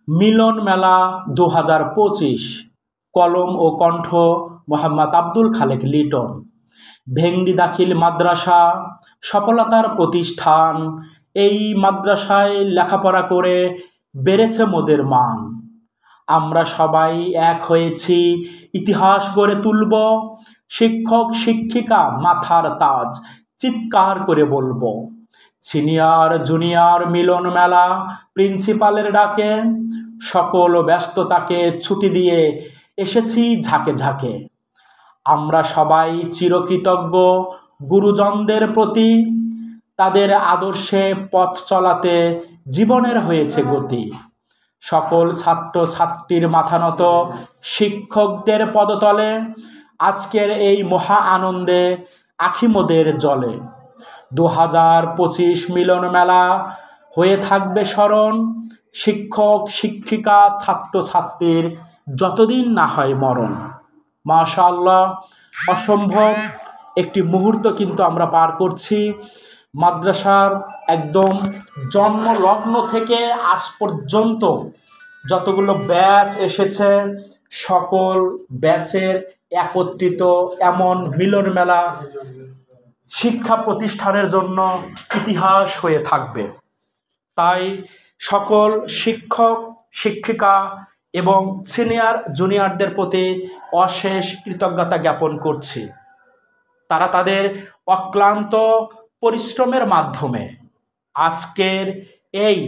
মিলন মেলা 2025। কলম ও কণ্ঠ মোহাম্মদ আব্দুল খালেক লিটন। ভেংড়ি দাখিল মাদ্রাসা সফলতার প্রতিষ্ঠান। এই মাদ্রাসায় লেখাপড়া করে বেড়েছে মোদের মান। আমরা সবাই এক হয়েছি, ইতিহাস গড়ে তুলব। শিক্ষক শিক্ষিকা মাথার তাজ, চিৎকার করে বলবো। সিনিয়র জুনিয়র মিলন মেলা প্রিন্সিপালের ডাকে, সকল ব্যস্ততাকে ছুটি দিয়ে এসেছি ঝাঁকে ঝাঁকে। আমরা সবাই চিরকৃতজ্ঞ গুরুজনদের প্রতি, তাদের আদর্শে পথ চলাতে জীবনের হয়েছে গতি। সকল ছাত্র ছাত্রীর মাথা নত শিক্ষকদের পদতলে, আজকের এই মহা আনন্দে আখি মোদের জলে। 2025 মিলন মেলা হয়ে থাকবে স্মরণ, শিক্ষক শিক্ষিকা ছাত্র ছাত্রীর যতদিন না হয় মরণ। মাশাআল্লাহ, অসম্ভব একটি মুহূর্ত কিন্তু আমরা পার করছি। মাদ্রাসার একদম জন্মলগ্ন থেকে আজ পর্যন্ত যতগুলো ব্যাচ এসেছে, সকল ব্যাচের একত্রিত এমন মিলন মেলা শিক্ষা প্রতিষ্ঠানের জন্য ইতিহাস হয়ে থাকবে। তাই সকল শিক্ষক শিক্ষিকা এবং সিনিয়র জুনিয়রদের প্রতি অশেষ কৃতজ্ঞতা জ্ঞাপন করছি। তারা তাদের অক্লান্ত পরিশ্রমের মাধ্যমে আজকের এই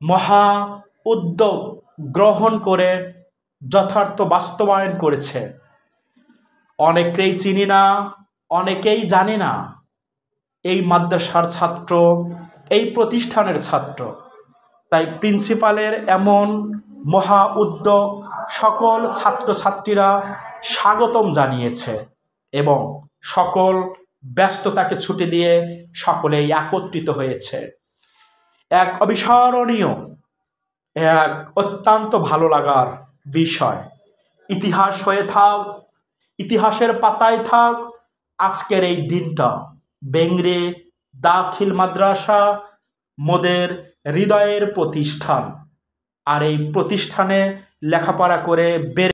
মহা উদ্যোগ গ্রহণ করে যথার্থ বাস্তবায়ন করেছে। অনেকেই চিনি না, অনেকেই জানি না এই মাদ্রাসার ছাত্র, এই প্রতিষ্ঠানের ছাত্র। তাই প্রিন্সিপালের এমন মহা উদ্যোগ সকল ছাত্রছাত্রীরা স্বাগতম জানিয়েছে এবং সকল ব্যস্ততাকে ছুটি দিয়ে সকলেই একত্রিত হয়েছে। এক অবিস্মরণীয়, এক অত্যন্ত ভালো লাগার বিষয়। ইতিহাস হয়ে থাক, ইতিহাসের পাতায় থাক আজকের এই দিনটা। ভেংড়ি দাখিল মাদ্রাসা মোদের হৃদয়ের প্রতিষ্ঠান, আর এই প্রতিষ্ঠানে লেখাপড়া করে বেড়ে